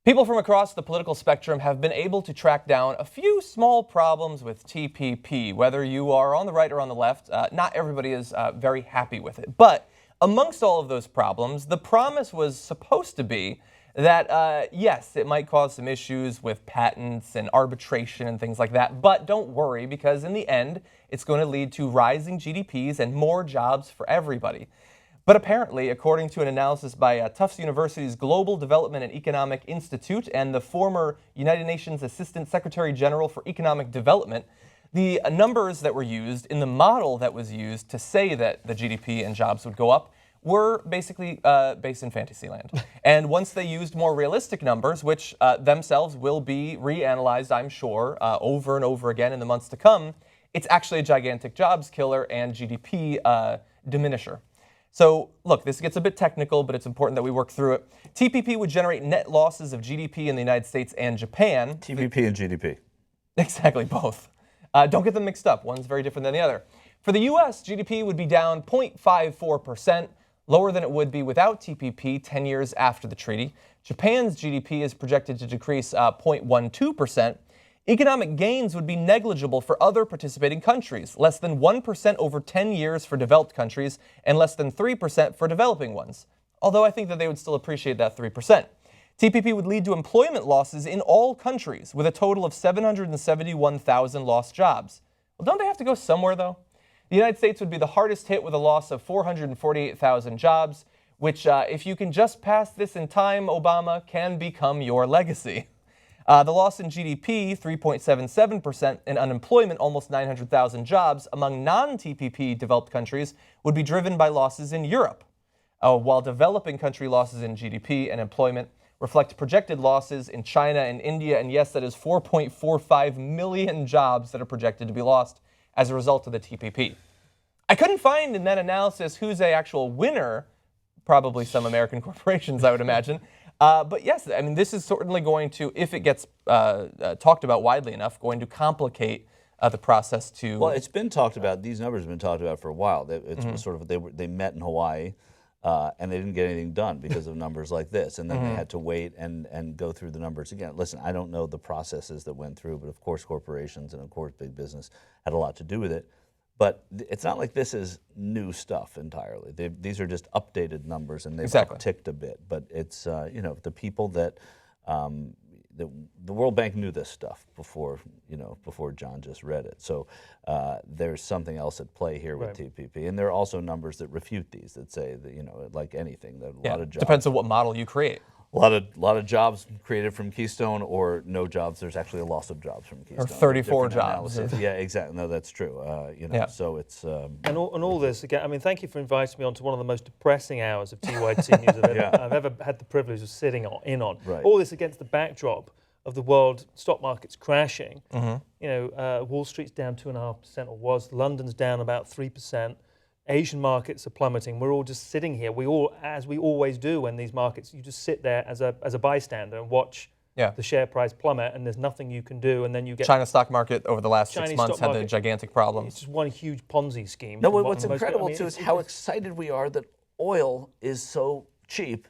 People from across the political spectrum have been able to track down a few small problems with TPP. Whether you are on the right or on the left, not everybody is very happy with it. But amongst all of those problems, the promise was supposed to be that, yes, it might cause some issues with patents and arbitration and things like that, but don't worry, because in the end, it's going to lead to rising GDPs and more jobs for everybody. But apparently, according to an analysis by Tufts University's Global Development and Economic Institute and the former United Nations Assistant Secretary General for Economic Development, the numbers that were used in the model that was used to say that the GDP and jobs would go up were basically based in Fantasyland. And once they used more realistic numbers, which themselves will be reanalyzed, I'm sure, over and over again in the months to come, it's actually a gigantic jobs killer and GDP diminisher. So, look, this gets a bit technical, but it's important that we work through it. TPP would generate net losses of GDP in the United States and Japan. TPP and GDP. Exactly, both. Don't get them mixed up. One's very different than the other. For the U.S., GDP would be down 0.54%, lower than it would be without TPP 10 years after the treaty. Japan's GDP is projected to decrease 0.12%. Economic gains would be negligible for other participating countries, less than 1% over 10 years for developed countries and less than 3% for developing ones. Although I think that they would still appreciate that 3%. TPP would lead to employment losses in all countries, with a total of 771,000 lost jobs. Well, don't they have to go somewhere, though? The United States would be the hardest hit with a loss of 448,000 jobs, which, if you can just pass this in time, Obama, can become your legacy. The loss in GDP, 3.77%, and unemployment, almost 900,000 jobs, among non-TPP developed countries would be driven by losses in Europe, while developing country losses in GDP and employment reflect projected losses in China and India, and yes, that is 4.45 million jobs that are projected to be lost as a result of the TPP. I couldn't find in that analysis who's the actual winner, probably some American corporations, I would imagine. But yes, I mean, this is certainly going to, if it gets talked about widely enough, going to complicate the process to... Well, it's been talked about, these numbers have been talked about for a while. It's sort of, they met in Hawaii and they didn't get anything done because of numbers like this. And then they had to wait and go through the numbers again. Listen, I don't know the processes that went through, but of course corporations and of course big business had a lot to do with it. But it's not like this is new stuff entirely. These are just updated numbers, and they've upticked a bit. But it's you know, the people that the World Bank knew this stuff before before John just read it. So there's something else at play here with TPP, and there are also numbers that refute these that say that like anything, that a lot of jobs. Depends on what model you create. A lot of jobs created from Keystone, or no jobs. There's actually a loss of jobs from Keystone. Or 34 jobs. Yeah, exactly. No, that's true. So it's and all this again. I mean, thank you for inviting me on to one of the most depressing hours of TYT News I've ever had the privilege of sitting in on. Right. All this against the backdrop of the world stock markets crashing. Wall Street's down 2.5%, or was. London's down about 3%. Asian markets are plummeting. We're all just sitting here. We all, as we always do when these markets, you just sit there as a bystander and watch the share price plummet, and there's nothing you can do, and then you get... China stock market over the last 6 months had a gigantic problem. It's just one huge Ponzi scheme. No, what's incredible too is how excited we are that oil is so cheap.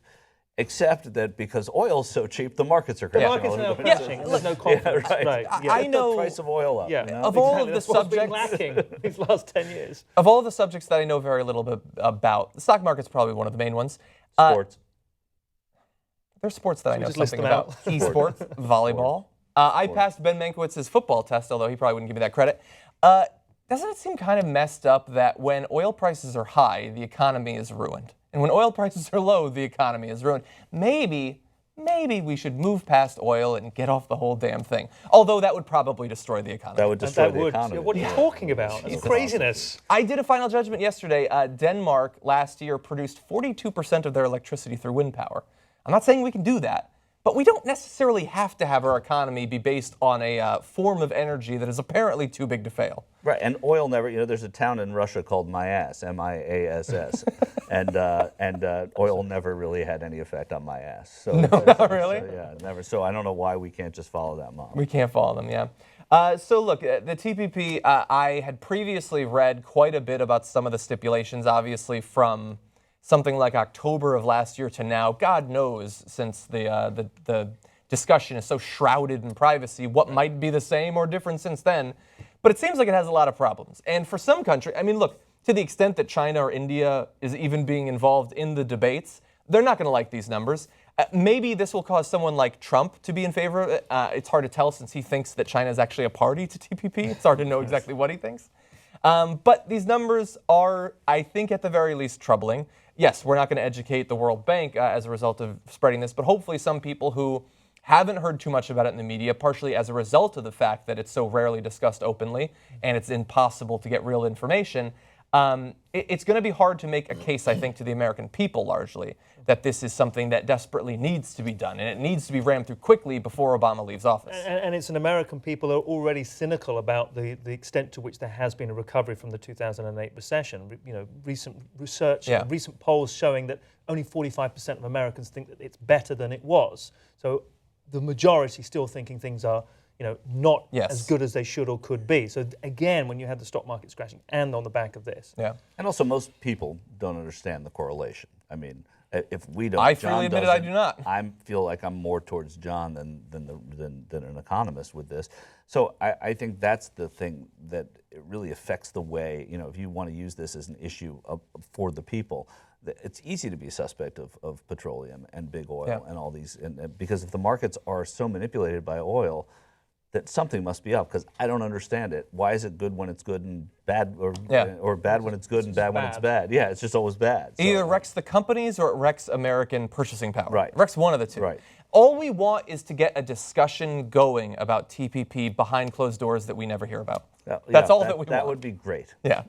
Except that because oil's so cheap, the markets are crashing. The markets are now crashing. There's no confidence. I know the price of oil up. Of all of the That's subjects what's been lacking these last 10 years. Of all of the subjects that I know very little bit about, the stock market's probably one of the main ones. Sports. There's sports that I know something about. Esports, volleyball. I passed Ben Mankiewicz's football test, although he probably wouldn't give me that credit. Doesn't it seem kind of messed up that when oil prices are high, the economy is ruined? And when oil prices are low, the economy is ruined. Maybe we should move past oil and get off the whole damn thing. Although that would probably destroy the economy. That would destroy the economy. What are you talking about? That's craziness. I did a final judgment yesterday. Denmark last year produced 42% of their electricity through wind power. I'm not saying we can do that, but we don't necessarily have to have our economy be based on a form of energy that is apparently too big to fail. Right, and oil never, there's a town in Russia called Miass, M-I-A-S-S, and oil never really had any effect on my ass. So not really? Yeah, never. So I don't know why we can't just follow that model. We can't follow them, yeah. So look, the TPP, I had previously read quite a bit about some of the stipulations, obviously from something like October of last year to now. God knows, since the discussion is so shrouded in privacy. What might be the same or different since then? But it seems like it has a lot of problems. And for some country, I mean, look, to the extent that China or India is even being involved in the debates, they're not going to like these numbers. Maybe this will cause someone like Trump to be in favor of it. It's hard to tell since he thinks that China is actually a party to TPP. It's hard to know exactly what he thinks. But these numbers are, I think, at the very least troubling. Yes, we're not going to educate the World Bank as a result of spreading this, but hopefully some people who haven't heard too much about it in the media, partially as a result of the fact that it's so rarely discussed openly and it's impossible to get real information, it's going to be hard to make a case, I think, to the American people largely that this is something that desperately needs to be done, and it needs to be rammed through quickly before Obama leaves office. And it's an American people who are already cynical about the extent to which there has been a recovery from the 2008 recession. You know, recent research, recent polls showing that only 45% of Americans think that it's better than it was. So the majority still thinking things are, you know, not as good as they should or could be. So again, when you had the stock market crashing and on the back of this. Yeah. And also most people don't understand the correlation. I mean, if we don't, I freely admit it, I do not. I feel like I'm more towards John than an economist with this. So I think that's the thing that it really affects the way, you know, if you want to use this as an issue for the people, it's easy to be a suspect of petroleum and big oil and all these, because if the markets are so manipulated by oil, that something must be up, because I don't understand it. Why is it good when it's good and bad, or bad when it's good and bad when it's bad? Yeah, it's just always bad. It either wrecks the companies or it wrecks American purchasing power. Right. It wrecks one of the two. Right. All we want is to get a discussion going about TPP behind closed doors that we never hear about. That's all that we want. That would be great. Yeah.